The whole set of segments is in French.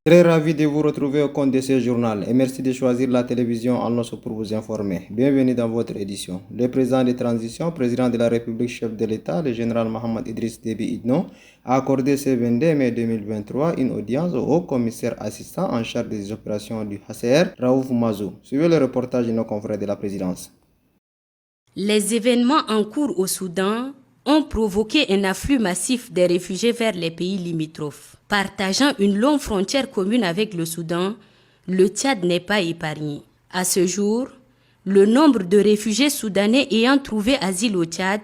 Très ravi de vous retrouver au compte de ce journal et merci de choisir la télévision en noce pour vous informer. Bienvenue dans votre édition. Le président de transition, président de la République, chef de l'État, le général Mohamed Idriss Déby Itno, a accordé ce 22 mai 2023 une audience au haut commissaire assistant en charge des opérations du HCR, Raouf Mazou. Suivez le reportage de nos confrères de la présidence. Les événements en cours au Soudan ont provoqué un afflux massif des réfugiés vers les pays limitrophes. Partageant une longue frontière commune avec le Soudan, le Tchad n'est pas épargné. À ce jour, le nombre de réfugiés soudanais ayant trouvé asile au Tchad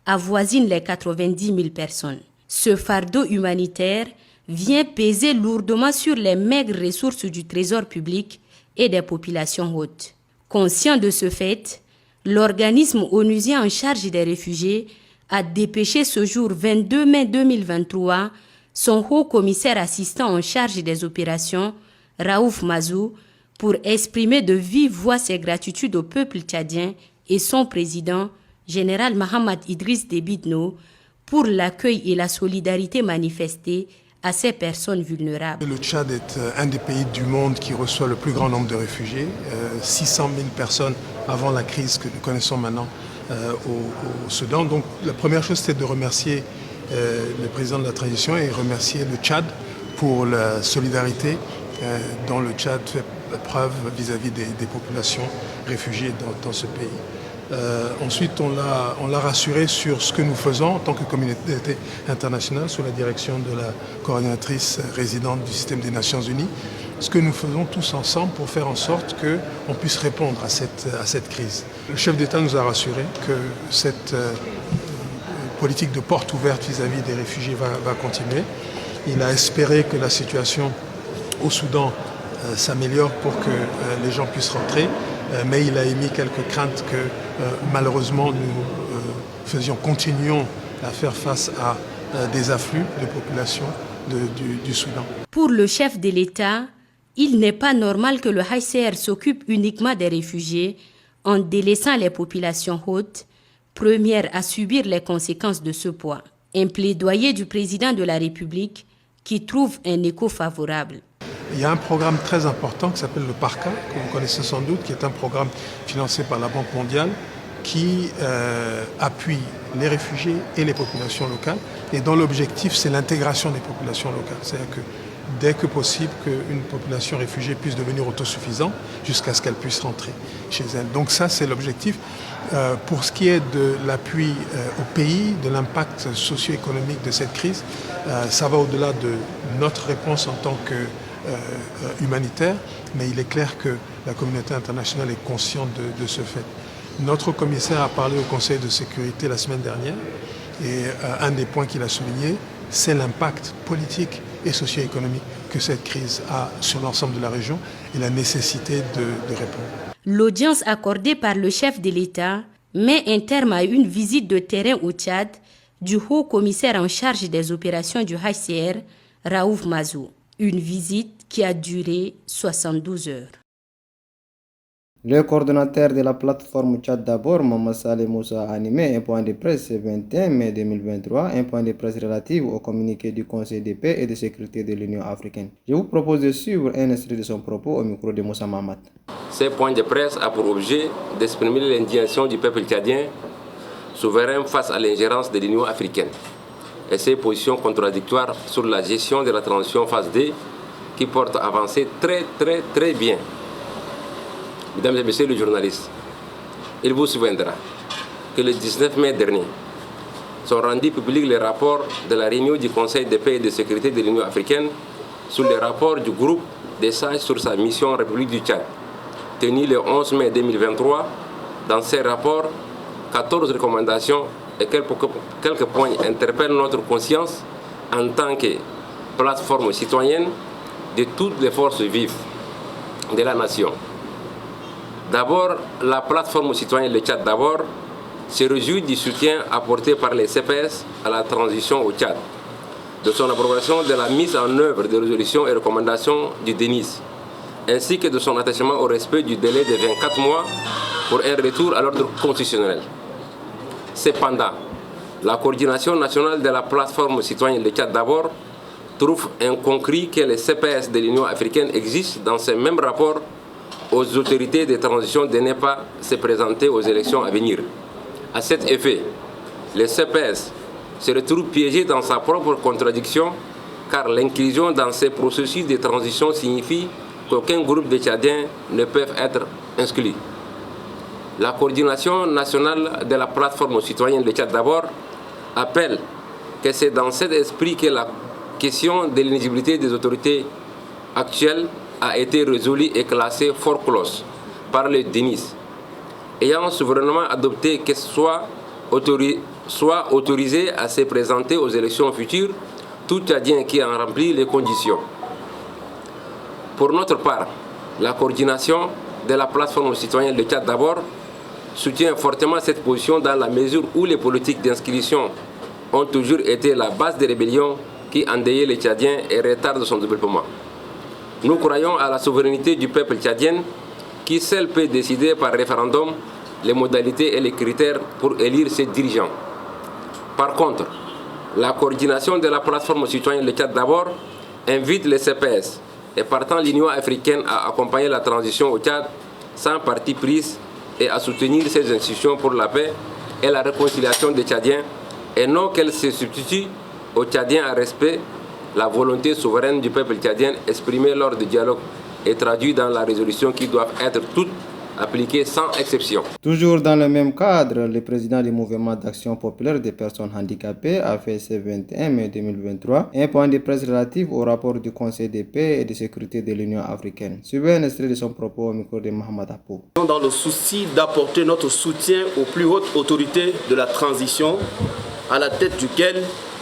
avoisine les 90 000 personnes. Ce fardeau humanitaire vient peser lourdement sur les maigres ressources du trésor public et des populations hôtes. Conscient de ce fait, l'organisme onusien en charge des réfugiés a dépêché ce jour 22 mai 2023 son haut commissaire assistant en charge des opérations, Raouf Mazou, pour exprimer de vive voix ses gratitudes au peuple tchadien et son président, général Mohamed Idriss Déby Itno, pour l'accueil et la solidarité manifestée à ces personnes vulnérables. Le Tchad est un des pays du monde qui reçoit le plus grand nombre de réfugiés, 600 000 personnes avant la crise que nous connaissons maintenant au Soudan. Donc la première chose, c'est de remercier le président de la transition et remercier le Tchad pour la solidarité dont le Tchad fait preuve vis-à-vis des populations réfugiées dans ce pays. Ensuite, on l'a rassuré sur ce que nous faisons en tant que communauté internationale sous la direction de la coordinatrice résidente du système des Nations Unies, ce que nous faisons tous ensemble pour faire en sorte qu'on puisse répondre à cette crise. Le chef d'État nous a rassuré que cette politique de porte ouverte vis-à-vis des réfugiés va continuer. Il a espéré que la situation au Soudan s'améliore pour que les gens puissent rentrer, mais il a émis quelques craintes que malheureusement nous continuions à faire face à des afflux de population du Soudan. Pour le chef de l'État, il n'est pas normal que le HCR s'occupe uniquement des réfugiés en délaissant les populations hôtes, premières à subir les conséquences de ce poids. Un plaidoyer du président de la République qui trouve un écho favorable. Il y a un programme très important qui s'appelle le PARCA, que vous connaissez sans doute, qui est un programme financé par la Banque mondiale qui appuie les réfugiés et les populations locales et dont l'objectif c'est l'intégration des populations locales. C'est-à-dire que dès que possible qu'une population réfugiée puisse devenir autosuffisante jusqu'à ce qu'elle puisse rentrer chez elle. Donc ça c'est l'objectif. Pour ce qui est de l'appui au pays, de l'impact socio-économique de cette crise, ça va au-delà de notre réponse en tant que humanitaire, mais il est clair que la communauté internationale est consciente de ce fait. Notre commissaire a parlé au Conseil de sécurité la semaine dernière et un des points qu'il a souligné, c'est l'impact politique et socio-économique que cette crise a sur l'ensemble de la région et la nécessité de répondre. L'audience accordée par le chef de l'État met un terme à une visite de terrain au Tchad du haut commissaire en charge des opérations du HCR, Raouf Mazou. Une visite qui a duré 72 heures. Le coordonnateur de la plateforme Tchad d'abord, Maman Saleh Moussa, a animé un point de presse le 21 mai 2023, un point de presse relatif au communiqué du Conseil de paix et de sécurité de l'Union africaine. Je vous propose de suivre un extrait de son propos au micro de Moussa Mahamat. Ce point de presse a pour objet d'exprimer l'indignation du peuple tchadien souverain face à l'ingérence de l'Union africaine et ses positions contradictoires sur la gestion de la transition phase D qui porte à avancer très bien. Mesdames et messieurs les journalistes, il vous souviendra que le 19 mai dernier sont rendus publics les rapports de la réunion du Conseil de paix et de sécurité de l'Union africaine sur les rapports du groupe des sages sur sa mission en République du Tchad, tenu le 11 mai 2023. Dans ces rapports, 14 recommandations et quelques points interpellent notre conscience en tant que plateforme citoyenne de toutes les forces vives de la nation. D'abord, la plateforme citoyenne Le Tchad d'abord se réjouit du soutien apporté par les CPS à la transition au Tchad, de son approbation de la mise en œuvre des résolutions et recommandations du DENIS, ainsi que de son attachement au respect du délai de 24 mois pour un retour à l'ordre constitutionnel. Cependant, la coordination nationale de la plateforme citoyenne Le Tchad d'abord trouve inconcret que les CPS de l'Union africaine existent dans ces mêmes rapports aux autorités de transition de ne pas se présenter aux élections à venir. À cet effet, le CPS se retrouve piégé dans sa propre contradiction car l'inclusion dans ces processus de transition signifie qu'aucun groupe de Tchadiens ne peut être exclu. La coordination nationale de la plateforme citoyenne de Tchad d'abord appelle que c'est dans cet esprit que la question de l'éligibilité des autorités actuelles a été résolue et classée for clause par le DENIS, ayant souverainement adopté que soit autorisé à se présenter aux élections futures tout Tchadien qui en remplit les conditions. Pour notre part, la coordination de la plateforme citoyenne de Tchad d'abord soutient fortement cette position dans la mesure où les politiques d'inscription ont toujours été la base des rébellions qui endayaient les Tchadiens et retardent son développement. Nous croyons à la souveraineté du peuple tchadien qui seul peut décider par référendum les modalités et les critères pour élire ses dirigeants. Par contre, la coordination de la plateforme citoyenne de Tchad d'abord invite les CPS et partant l'Union africaine à accompagner la transition au Tchad sans parti pris et à soutenir ces institutions pour la paix et la réconciliation des Tchadiens et non qu'elles se substituent aux Tchadiens à respect la volonté souveraine du peuple tchadien exprimée lors du dialogue et traduite dans la résolution qui doivent être toutes appliquées sans exception. Toujours dans le même cadre, le président du mouvement d'action populaire des personnes handicapées a fait ce 21 mai 2023 un point de presse relatif au rapport du Conseil de paix et de sécurité de l'Union africaine. Suivez un extrait de son propos au micro de Mohamed Apou. Dans le souci d'apporter notre soutien aux plus hautes autorités de la transition, à la tête duquel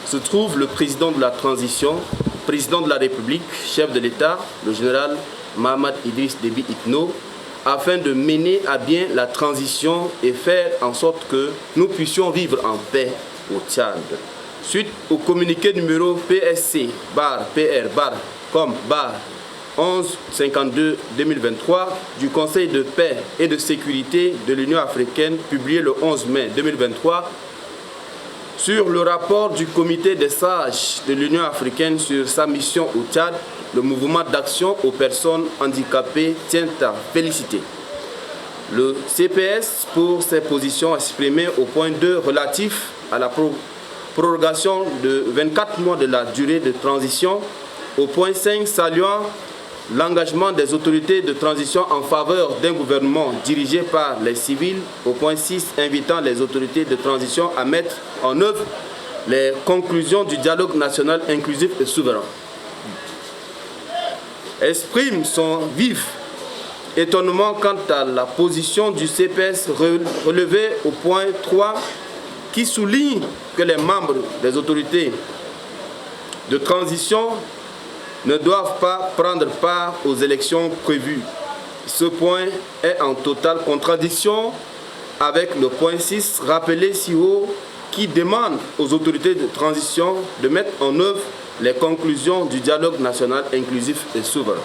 se trouve le président de la transition, président de la République, chef de l'État, le général Mahamat Idriss Déby Itno, afin de mener à bien la transition et faire en sorte que nous puissions vivre en paix au Tchad. Suite au communiqué numéro PSC-PR-1152-2023 du Conseil de paix et de sécurité de l'Union africaine publié le 11 mai 2023, sur le rapport du comité des sages de l'Union africaine sur sa mission au Tchad, le mouvement d'action aux personnes handicapées tient à féliciter le CPS pour ses positions exprimées au point 2 relatif à la prorogation de 24 mois de la durée de transition, au point 5 saluant l'engagement des autorités de transition en faveur d'un gouvernement dirigé par les civils, au point 6 invitant les autorités de transition à mettre en œuvre les conclusions du dialogue national inclusif et souverain. Exprime son vif étonnement quant à la position du CPS relevée au point 3 qui souligne que les membres des autorités de transition ne doivent pas prendre part aux élections prévues. Ce point est en totale contradiction avec le point 6 rappelé si haut qui demande aux autorités de transition de mettre en œuvre les conclusions du dialogue national inclusif et souverain.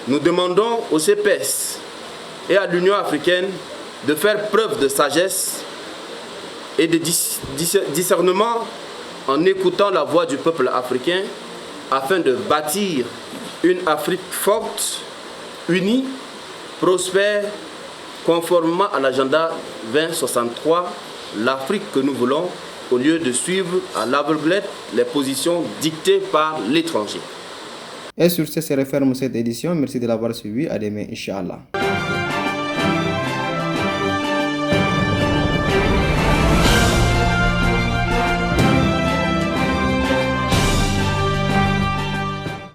Nous demandons au CPS et à l'Union africaine de faire preuve de sagesse et de discernement en écoutant la voix du peuple africain afin de bâtir une Afrique forte, unie, prospère, conformément à l'agenda 2063, l'Afrique que nous voulons, au lieu de suivre à l'aveuglette les positions dictées par l'étranger. Et sur ce, se referme cette édition. Merci de l'avoir suivi. À demain, Inch'Allah.